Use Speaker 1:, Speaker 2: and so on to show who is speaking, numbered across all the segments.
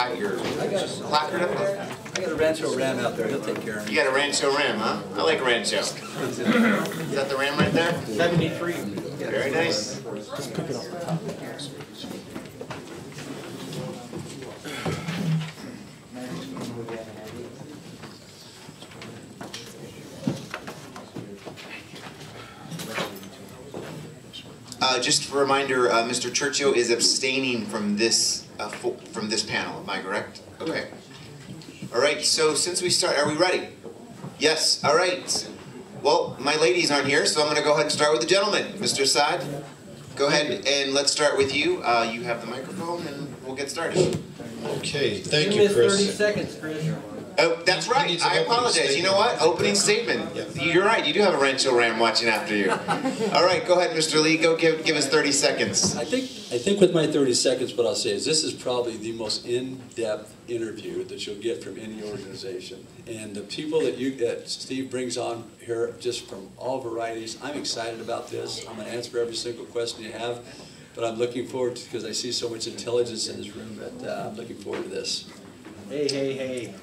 Speaker 1: your placard up there?
Speaker 2: I got a Rancho Ram out there. He'll take care of me.
Speaker 1: You got a Rancho Ram, huh? I like Rancho. Is that the Ram right there?
Speaker 3: 73.
Speaker 1: Very nice.
Speaker 3: Just pick it off the top.
Speaker 1: Just a reminder, Mr. Churchill is abstaining from this panel. Am I correct? Okay. All right. So since we start, are we ready? Yes. All right. Well, my ladies aren't here, so I'm going to go ahead and start with the gentleman. Mr. Assad, go ahead and let's start with you. You have the microphone, and we'll get started.
Speaker 4: Okay. Thank
Speaker 2: You
Speaker 4: you,
Speaker 2: missed
Speaker 4: Chris.
Speaker 2: 30 seconds, Chris.
Speaker 1: Oh, that's right. I apologize. You know what? Opening statement.
Speaker 4: Yep.
Speaker 1: You're right. You do have a Rancho Ram watching after you. All right. Go ahead, Mr. Lee. Go give us 30 seconds.
Speaker 2: I think with my 30 seconds, what I'll say is this is probably the most in-depth interview that you'll get from any organization. And the people that Steve brings on here, just from all varieties, I'm excited about this. I'm going to answer every single question you have. But I'm looking forward to, because I see so much intelligence in this room, that I'm looking forward to this.
Speaker 3: Hey.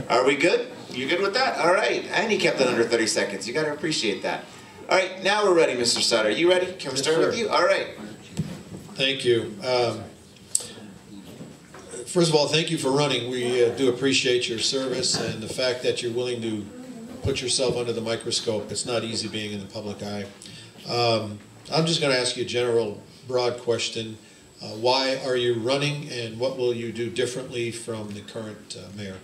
Speaker 1: Are we good? You good with that? All right. And he kept it under 30 seconds. You got to appreciate that. All right. Now we're ready, Mr. Sutter. Are you ready? Can we start with you? All right.
Speaker 4: Thank you. First of all, thank you for running. We do appreciate your service and the fact that you're willing to put yourself under the microscope. It's not easy being in the public eye. I'm just going to ask you a general, broad question. Why are you running, and what will you do differently from the current mayor?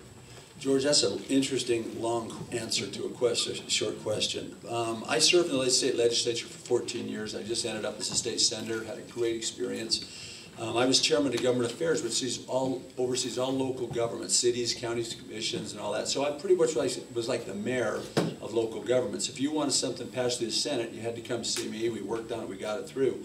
Speaker 2: George, that's an interesting, long answer to a short question. I served in the state legislature for 14 years. I just ended up as a state senator, had a great experience. I was chairman of government affairs, which oversees all local governments, cities, counties, commissions, and all that. So I pretty much was like the mayor of local governments. If you wanted something passed through the Senate, you had to come see me. We worked on it. We got it through.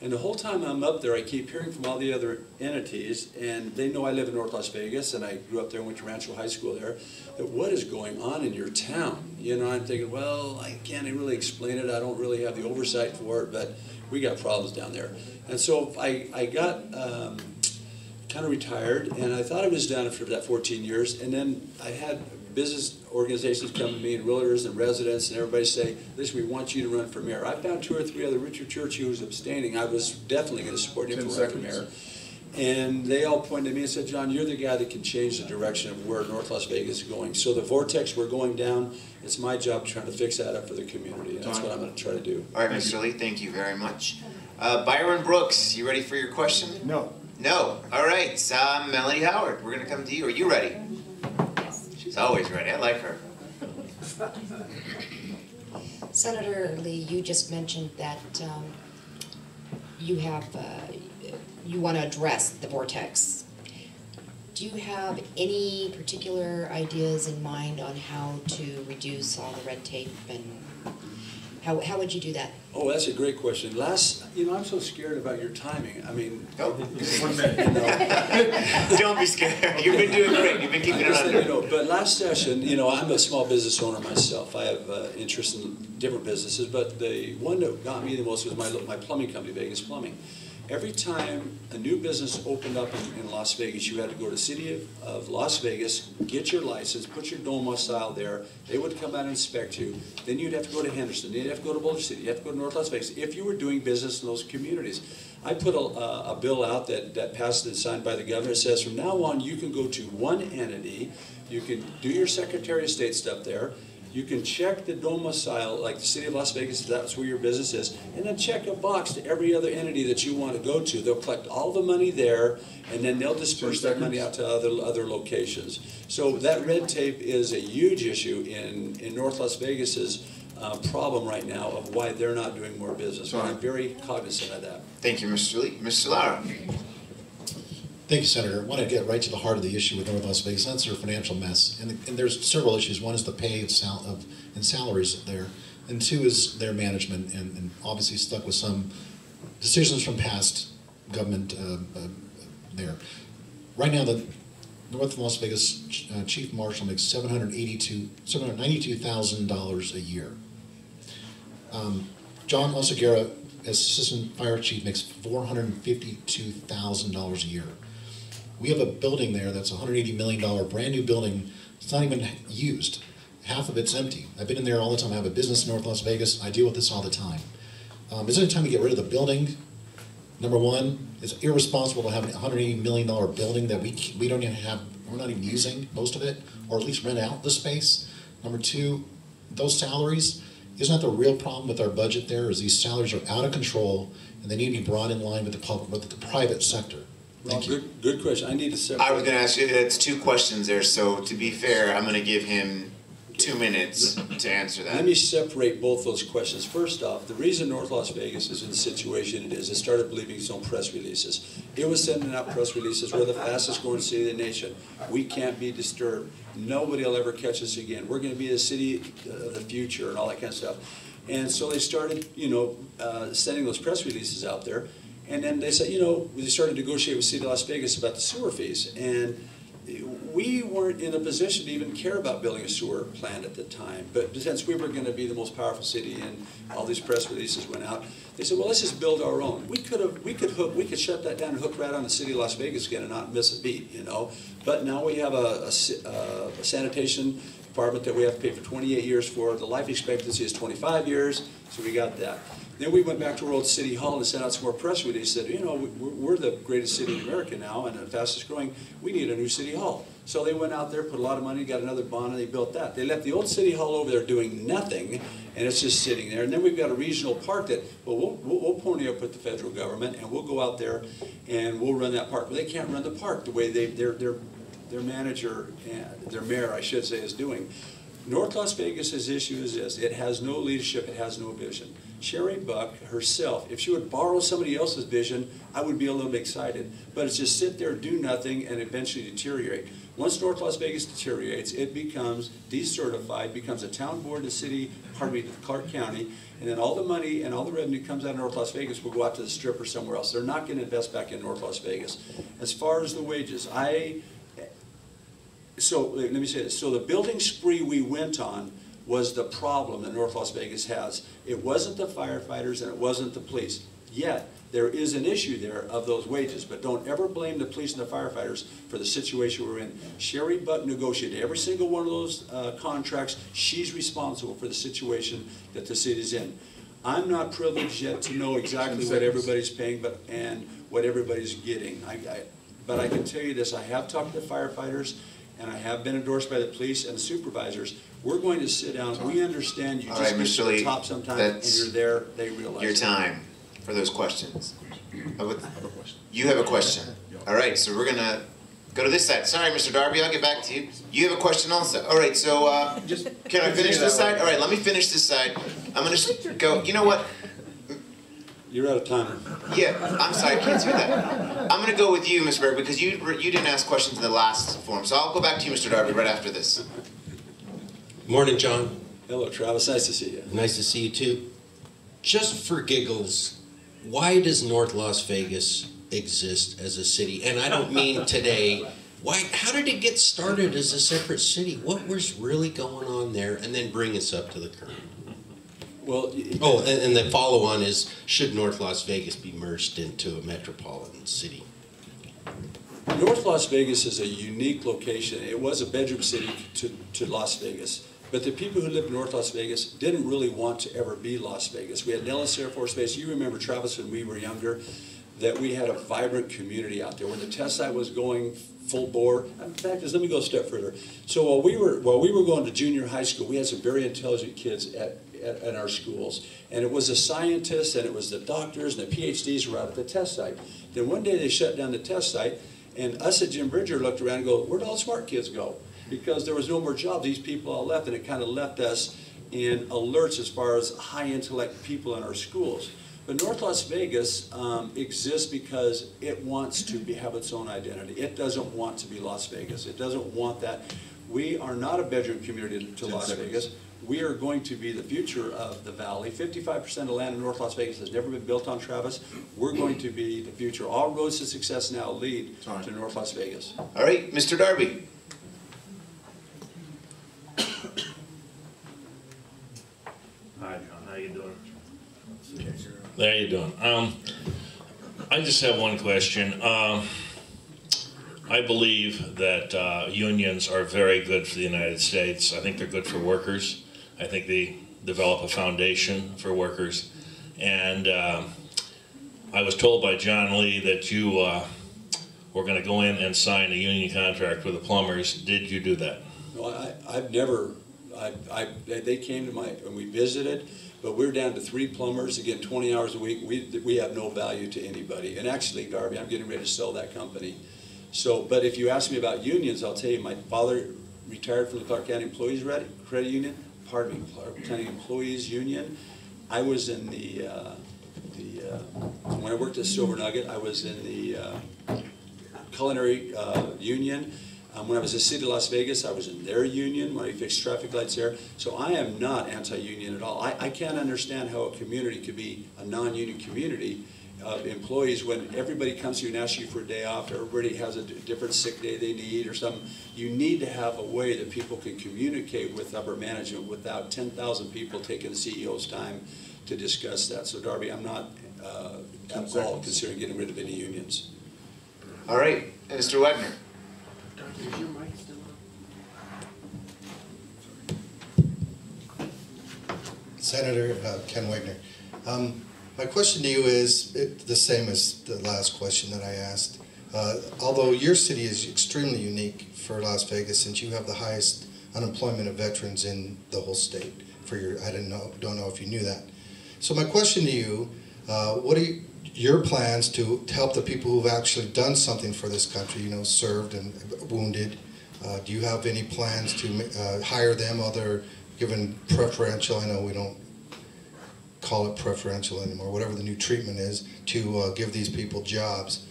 Speaker 2: And the whole time I'm up there, I keep hearing from all the other entities, and they know I live in North Las Vegas, and I grew up there and went to Rancho High School there, that what is going on in your town? You know, I'm thinking, well, I can't really explain it. I don't really have the oversight for it, but we got problems down there. And so I got kind of retired, and I thought I was done after that 14 years, and then I had business organizations come to me, and realtors and residents, and everybody say, listen, we want you to run for mayor. I found 2 or 3 other. Richard Churchill was abstaining. I was definitely going to support him for mayor. And they all pointed to me and said, John, you're the guy that can change the direction of where North Las Vegas is going. So the vortex we're going down, it's my job trying to fix that up for the community. And that's what I'm going to try to do.
Speaker 1: All right, Mr. Lee, thank you very much. Byron Brooks, you ready for your question?
Speaker 3: No.
Speaker 1: No. All right. Melanie Howard, we're going to come to you. Are you ready? She's always ready. I like her.
Speaker 5: Senator Lee, you just mentioned that you want to address the vortex. Do you have any particular ideas in mind on how to reduce all the red tape, and how would you do that?
Speaker 2: Oh, that's a great question. I'm so scared about your timing. I mean,
Speaker 1: Oh.
Speaker 3: 1 minute.
Speaker 1: Don't be scared. You've been doing great. You've been keeping it under.
Speaker 2: But last session, I'm a small business owner myself. I have interest in different businesses, but the one that got me the most was my plumbing company, Vegas Plumbing. Every time a new business opened up in Las Vegas, you had to go to the city of Las Vegas, get your license, put your domicile there. They would come out and inspect you. Then you'd have to go to Henderson. Then you'd have to go to Boulder City. You have to go to North Las Vegas if you were doing business in those communities. I put a bill out that passed and signed by the governor. It says from now on you can go to one entity. You can do your Secretary of State stuff there. You can check the domicile, like the city of Las Vegas, if that's where your business is, and then check a box to every other entity that you want to go to. They'll collect all the money there, and then they'll disperse that money out to other locations. So that red tape is a huge issue in North Las Vegas's problem right now of why they're not doing more business. And I'm very cognizant of that.
Speaker 1: Thank you, Mr. Lee. Mr. Lara.
Speaker 6: Thank you, Senator. I want to get right to the heart of the issue with North Las Vegas. That's their financial mess. And there's several issues. One is the pay and salaries there. And 2 is their management, and obviously stuck with some decisions from past government there. Right now, the North Las Vegas Chief Marshal makes $792,000 a year. John Oseguera, as Assistant Fire Chief, makes $452,000 a year. We have a building there that's a $180 million brand new building. It's not even used. Half of it's empty. I've been in there all the time. I have a business in North Las Vegas. I deal with this all the time. Is it time to get rid of the building? Number one, it's irresponsible to have a $180 million building that we don't even have, we're not even using most of it, or at least rent out the space. Number two, those salaries, isn't that the real problem with our budget there, is these salaries are out of control and they need to be brought in line with the private sector. Thank you.
Speaker 2: Good question. I need to separate.
Speaker 1: I was going to ask you, it's 2 questions there, so to be fair, I'm going to give him 2 minutes to answer that.
Speaker 2: Let me separate both those questions. First off, the reason North Las Vegas is in the situation it is, it started believing its own press releases. It was sending out press releases, we're the fastest growing city in the nation. We can't be disturbed. Nobody will ever catch us again. We're going to be the city of the future and all that kind of stuff. And so they started, sending those press releases out there. And then they said, they started to negotiate with the city of Las Vegas about the sewer fees. And we weren't in a position to even care about building a sewer plant at the time. But since we were going to be the most powerful city and all these press releases went out, they said, well, let's just build our own. We could shut that down and hook right on the city of Las Vegas again and not miss a beat, But now we have a sanitation department that we have to pay for 28 years for. The life expectancy is 25 years, so we got that. Then we went back to our old city hall and sent out some more press releases. Said, we're the greatest city in America now and the fastest growing. We need a new city hall. So they went out there, put a lot of money, got another bond, and they built that. They left the old city hall over there doing nothing, and it's just sitting there. And then we've got a regional park that, we'll pony up with the federal government, and we'll go out there and we'll run that park. But they can't run the park the way their manager, their mayor, I should say, is doing. North Las Vegas's issue is this: it has no leadership, it has no vision. Sherry Buck herself, if she would borrow somebody else's vision, I would be a little bit excited. But it's just sit there, do nothing, and eventually deteriorate. Once North Las Vegas deteriorates, it becomes decertified, becomes a town board in the city, Clark County, and then all the money and all the revenue comes out of North Las Vegas will go out to the Strip or somewhere else. They're not going to invest back in North Las Vegas. As far as the wages, so let me say this. So the building spree we went on was the problem that North Las Vegas has. It wasn't the firefighters and it wasn't the police. Yet, there is an issue there of those wages, but don't ever blame the police and the firefighters for the situation we're in. Sherry Buck negotiated every single one of those contracts. She's responsible for the situation that the city's in. I'm not privileged yet to know exactly what everybody's paying and what everybody's getting. But I can tell you this, I have talked to the firefighters, and I have been endorsed by the police and the supervisors. We're going to sit down. We understand you just get to the top sometimes, and you're there. They realize
Speaker 1: your time for those questions. You have a question. All right, so we're gonna go to this side. Sorry, Mr. Darby, I'll get back to you. You have a question also. All right, so can I finish this side? All right, let me finish this side. I'm gonna go. You know what?
Speaker 2: You're out of time.
Speaker 1: Yeah, I'm sorry, I can't do that. I'm going to go with you, Ms. Berg, because you didn't ask questions in the last forum. So I'll go back to you, Mr. Darby, right after this.
Speaker 7: Morning, John.
Speaker 2: Hello, Travis. Nice to see you.
Speaker 7: Nice to see you, too. Just for giggles, why does North Las Vegas exist as a city? And I don't mean today. How did it get started as a separate city? What was really going on there? And then bring us up to the current.
Speaker 2: Well,
Speaker 7: and the follow-on is, should North Las Vegas be merged into a metropolitan city?
Speaker 2: North Las Vegas is a unique location. It was a bedroom city to Las Vegas. But the people who lived in North Las Vegas didn't really want to ever be Las Vegas. We had Nellis Air Force Base. You remember, Travis, when we were younger, that we had a vibrant community out there. When the test site was going full bore. In fact, let me go a step further. So while we were going to junior high school, we had some very intelligent kids at our schools. And it was the scientists and it was the doctors and the PhDs were out at the test site. Then one day they shut down the test site, and us at Jim Bridger looked around and go, where'd all the smart kids go? Because there was no more jobs. These people all left, and it kind of left us in alerts as far as high intellect people in our schools. But North Las Vegas exists because it wants to have its own identity. It doesn't want to be Las Vegas. It doesn't want that. We are not a bedroom community to Las Vegas. We are going to be the future of the valley. 55% of land in North Las Vegas has never been built on, Travis. We're going to be the future. All roads to success now lead to North Las Vegas.
Speaker 1: All right, Mr. Darby.
Speaker 8: Hi, John. How you doing? How you doing? I just have one question. I believe that unions are very good for the United States. I think they're good for workers. I think they develop a foundation for workers. And I was told by John Lee that you were going to go in and sign a union contract with the plumbers. Did you do that?
Speaker 2: No, I've never. They came to and we visited, but we're down to 3 plumbers, again, 20 hours a week. We have no value to anybody. And actually, Garvey, I'm getting ready to sell that company. So, but if you ask me about unions, I'll tell you, my father retired from the Clark County Employees Credit Union, Clark County Employees Union. I was in when I worked at Silver Nugget, I was in the culinary union. When I was at City of Las Vegas, I was in their union when I fixed traffic lights there. So I am not anti-union at all. I can't understand how a community could be a non-union community of employees when everybody comes to you and asks you for a day off, everybody has a different sick day they need or something. You need to have a way that people can communicate with upper management without 10,000 people taking the CEO's time to discuss that. So Darby, I'm not at all considering getting rid of any unions.
Speaker 1: All right, Mr. Wagner.
Speaker 9: Is your mic still on?
Speaker 10: Senator Ken Wagner. My question to you is the same as the last question that I asked. Although your city is extremely unique for Las Vegas, since you have the highest unemployment of veterans in the whole state. I don't know if you knew that. So my question to you, what are your plans to help the people who've actually done something for this country, served and wounded? Do you have any plans to hire them, other given preferential, I know we don't call it preferential anymore, whatever the new treatment is, to give these people jobs?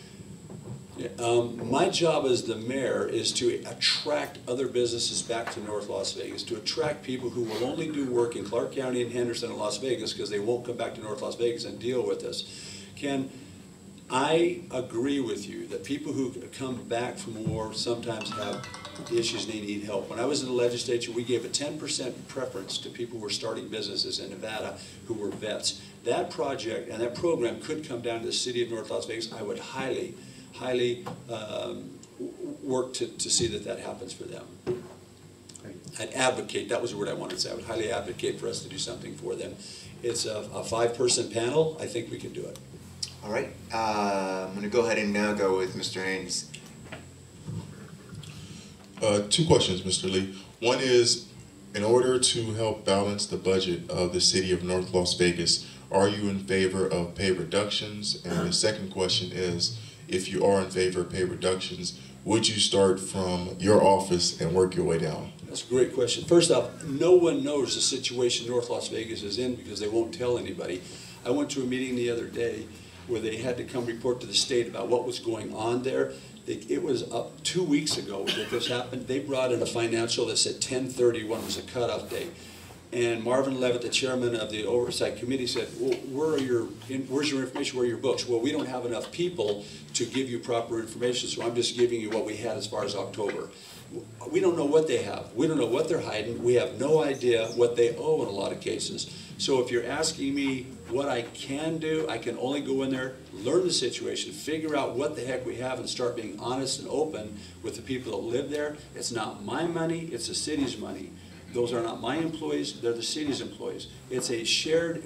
Speaker 2: My job as the mayor is to attract other businesses back to North Las Vegas, to attract people who will only do work in Clark County and Henderson and Las Vegas because they won't come back to North Las Vegas and deal with us. Ken, I agree with you that people who come back from war sometimes have issues and they need help. When I was in the legislature, we gave a 10% preference to people who were starting businesses in Nevada who were vets. That project and that program could come down to the city of North Las Vegas. I would highly work to see that happens for them. I'd advocate, that was the word I wanted to say, I would highly advocate for us to do something for them. It's a 5-person panel. I think we can do it.
Speaker 1: All right, I'm going to go ahead and now go with Mr. Haynes.
Speaker 11: 2 questions, Mr. Lee. One is, in order to help balance the budget of the city of North Las Vegas, are you in favor of pay reductions? And the second question is, if you are in favor of pay reductions, would you start from your office and work your way down?
Speaker 2: That's a great question. First off, no one knows the situation North Las Vegas is in because they won't tell anybody. I went to a meeting the other day where they had to come report to the state about what was going on there. It was up 2 weeks ago that this happened. They brought in a financial that said 10/31 was a cutoff date. And Marvin Levitt, the chairman of the Oversight Committee, said, well, where's your information, where are your books? Well, we don't have enough people to give you proper information, so I'm just giving you what we had as far as October. We don't know what they have. We don't know what they're hiding. We have no idea what they owe in a lot of cases. So if you're asking me what I can do, I can only go in there, learn the situation, figure out what the heck we have, and start being honest and open with the people that live there. It's not my money, it's the city's money. Those are not my employees, they're the city's employees. It's a shared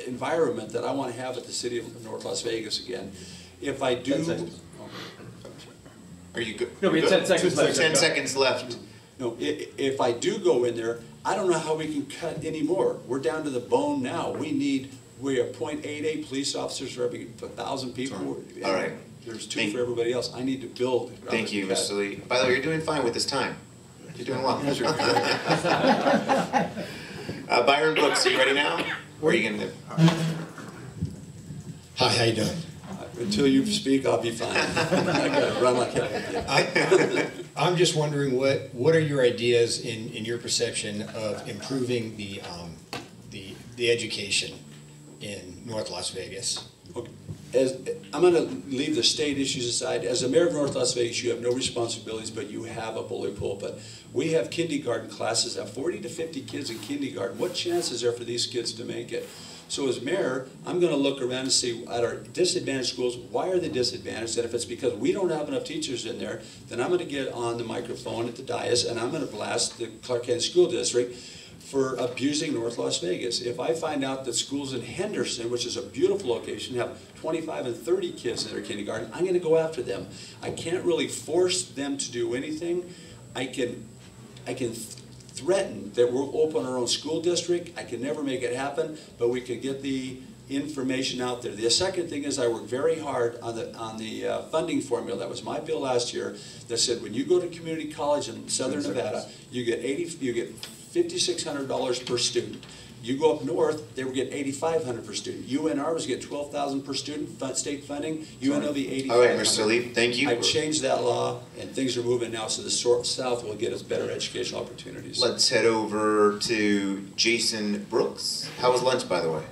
Speaker 2: environment that I want to have at the city of North Las Vegas again. If I do...
Speaker 3: 10 seconds.
Speaker 1: Are you good?
Speaker 3: No, we have 10 seconds left.
Speaker 1: 10 seconds left.
Speaker 2: No, if I do go in there, I don't know how we can cut any more. We're down to the bone now. We have 0.88 police officers for every 1,000 people.
Speaker 1: All right.
Speaker 2: There's 2 for everybody else. I need to build.
Speaker 1: Thank you, Mr. Lee. By the way, you're doing fine with this time. You're doing well. Byron Brooks, are you ready now? Or are you going to...
Speaker 10: Hi, how you doing?
Speaker 2: Until you speak, I'll be fine. I gotta run like hell.
Speaker 3: I'm just wondering what are your ideas in your perception of improving the education in North Las Vegas?
Speaker 2: Okay. I'm going to leave the state issues aside. As a mayor of North Las Vegas, you have no responsibilities, but you have a bully pulpit. We have kindergarten classes, have 40 to 50 kids in kindergarten. What chance is there for these kids to make it? So as mayor, I'm gonna look around and see at our disadvantaged schools, why are they disadvantaged? And if it's because we don't have enough teachers in there, then I'm gonna get on the microphone at the dais and I'm gonna blast the Clark County School District for abusing North Las Vegas. If I find out that schools in Henderson, which is a beautiful location, have 25 and 30 kids in their kindergarten, I'm gonna go after them. I can't really force them to do anything. I can threaten that we'll open our own school district. I can never make it happen, but we can get the information out there. The second thing is I work very hard on the funding formula. That was my bill last year that said when you go to community college in Southern Nevada, you get $5,600 per student. You go up north, they would get $8,500 per student. UNR was get $12,000 per student state funding. UNLV $8,500.
Speaker 1: All right, Mr. Lee, thank you.
Speaker 2: I've changed that law, and things are moving now, so the South will get us better educational opportunities.
Speaker 1: Let's head over to Jason Brooks. How was lunch, by the way?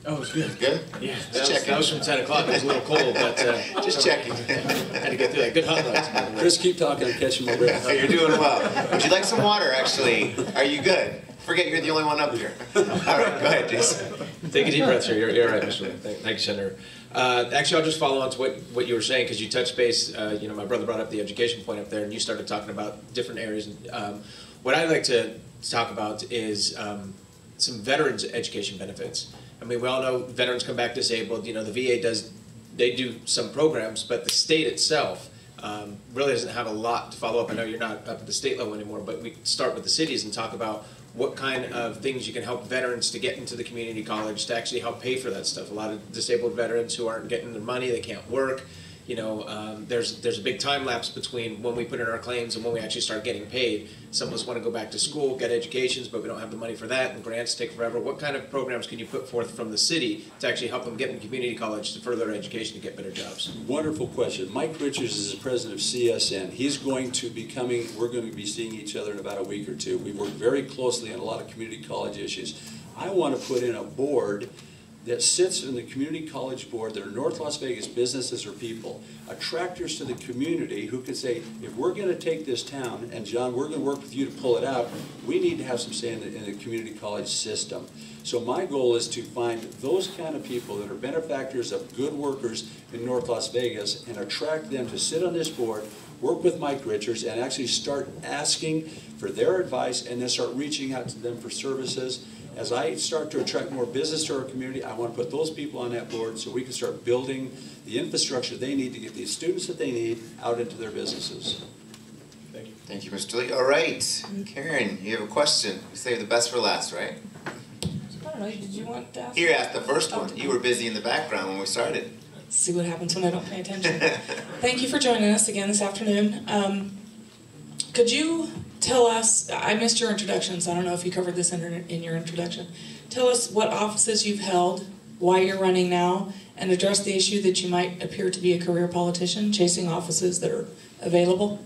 Speaker 12: Oh, it was good.
Speaker 1: Good?
Speaker 12: Yeah,
Speaker 1: Just checking.
Speaker 12: that was from 10 o'clock. It was a little cold, but
Speaker 1: Just checking.
Speaker 12: had to get through that. Good hot dogs, by the way.
Speaker 2: Chris, keep talking. I'm catching my breath.
Speaker 1: You're doing well. Would you like some water, actually? Are you good? Forget you're the only one up here. All right, go ahead, Jason.
Speaker 12: Take a deep breath, sir. You're right, Mr. Lee. Thank you, Senator. Actually, I'll just follow on to what you were saying, because you touched base. My brother brought up the education point up there, and you started talking about different areas. What I'd like to talk about is some veterans education benefits. I mean, we all know veterans come back disabled. The VA they do some programs, but the state itself really doesn't have a lot to follow up. I know you're not up at the state level anymore, but we start with the cities and talk about what kind of things you can help veterans to get into the community college to actually help pay for that stuff. A lot of disabled veterans who aren't getting the money, they can't work. There's a big time lapse between when we put in our claims and when we actually start getting paid. Some of us want to go back to school, get educations, but we don't have the money for that, and grants take forever. What kind of programs can you put forth from the city to actually help them get in community college to further their education to get better jobs?
Speaker 2: Wonderful question. Mike Richards is the president of CSN. He's going to be coming, we're going to be seeing each other in about a week or two. We work very closely on a lot of community college issues. I want to put in a board that sits in the community college board that are North Las Vegas businesses or people, attractors to the community who can say, if we're going to take this town, and John, we're going to work with you to pull it out, we need to have some say in the community college system. So my goal is to find those kind of people that are benefactors of good workers in North Las Vegas and attract them to sit on this board, work with Mike Richards, and actually start asking for their advice and then start reaching out to them for services. As I start to attract more business to our community, I want to put those people on that board so we can start building the infrastructure they need to get these students that they need out into their businesses.
Speaker 12: Thank you.
Speaker 1: Thank you, Mr. Lee. All right, Karen, you have a question. You saved the best for last, right?
Speaker 13: I don't know, did you want to ask?
Speaker 1: Here, ask the first one. You were busy in the background when we started.
Speaker 13: Let's see what happens when I don't pay attention. Thank you for joining us again this afternoon. Could you tell us, I missed your introduction, so I don't know if you covered this in your introduction. Tell us what offices you've held, why you're running now, and address the issue that you might appear to be a career politician, chasing offices that are available.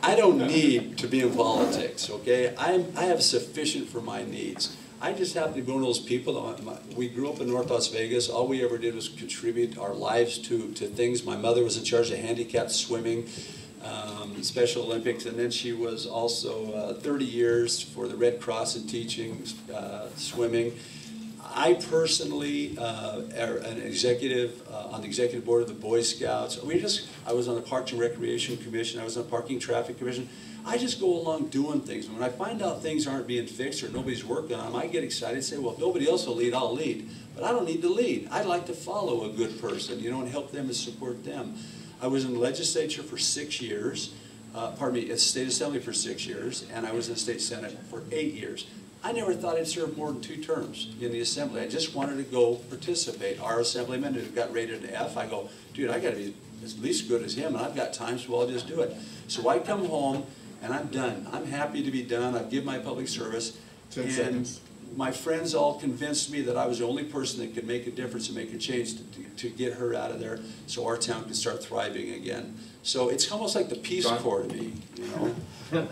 Speaker 2: I don't need to be in politics, okay? I have sufficient for my needs. I just happen to be one of those people. We grew up in North Las Vegas. All we ever did was contribute our lives to things. My mother was in charge of handicapped swimming, Special Olympics, and then she was also 30 years for the Red Cross in teaching swimming. I personally am an executive on the executive board of the Boy Scouts. I was on the Parks and Recreation Commission. I was on the Parking Traffic Commission. I just go along doing things. When I find out things aren't being fixed or nobody's working on them, I get excited and say, well, if nobody else will lead, I'll lead. But I don't need to lead. I'd like to follow a good person, and help them and support them. I was in the legislature for 6 years, at the State Assembly for 6 years, and I was in the State Senate for 8 years. I never thought I'd serve more than 2 terms in the Assembly. I just wanted to go participate. Our Assemblyman who got rated an F, I go, dude, I got to be at least good as him, and I've got time, so I'll just do it. So I come home, and I'm done. I'm happy to be done. I've given my public service.
Speaker 10: 10 seconds.
Speaker 2: My friends all convinced me that I was the only person that could make a difference and make a change to get her out of there so our town can start thriving again. So it's almost like the Peace Corps to me,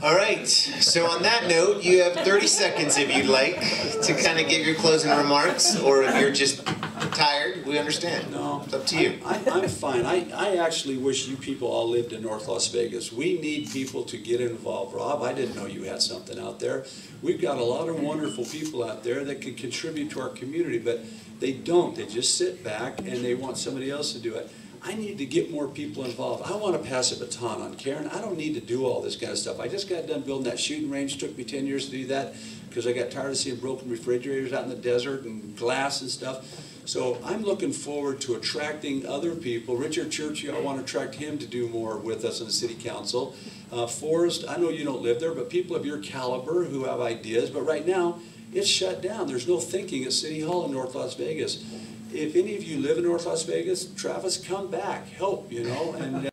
Speaker 1: All right, so on that note, you have 30 seconds if you'd like to kind of give your closing remarks, or if you're just tired. we understand.
Speaker 2: No.
Speaker 1: It's up to you.
Speaker 2: I'm fine. I actually wish you people all lived in North Las Vegas. We need people to get involved. Rob, I didn't know you had something out there. We've got a lot of wonderful people out there that can contribute to our community, but they don't. They just sit back and they want somebody else to do it. I need to get more people involved. I want to pass a baton on. Karen, I don't need to do all this kind of stuff. I just got done building that shooting range. It took me 10 years to do that because I got tired of seeing broken refrigerators out in the desert and glass and stuff. So I'm looking forward to attracting other people. Richard Churchill, I want to attract him to do more with us in the city council. Forrest, I know you don't live there, but people of your caliber who have ideas. But right now, it's shut down. There's no thinking at City Hall in North Las Vegas. If any of you live in North Las Vegas, Travis, come back, help, you know. And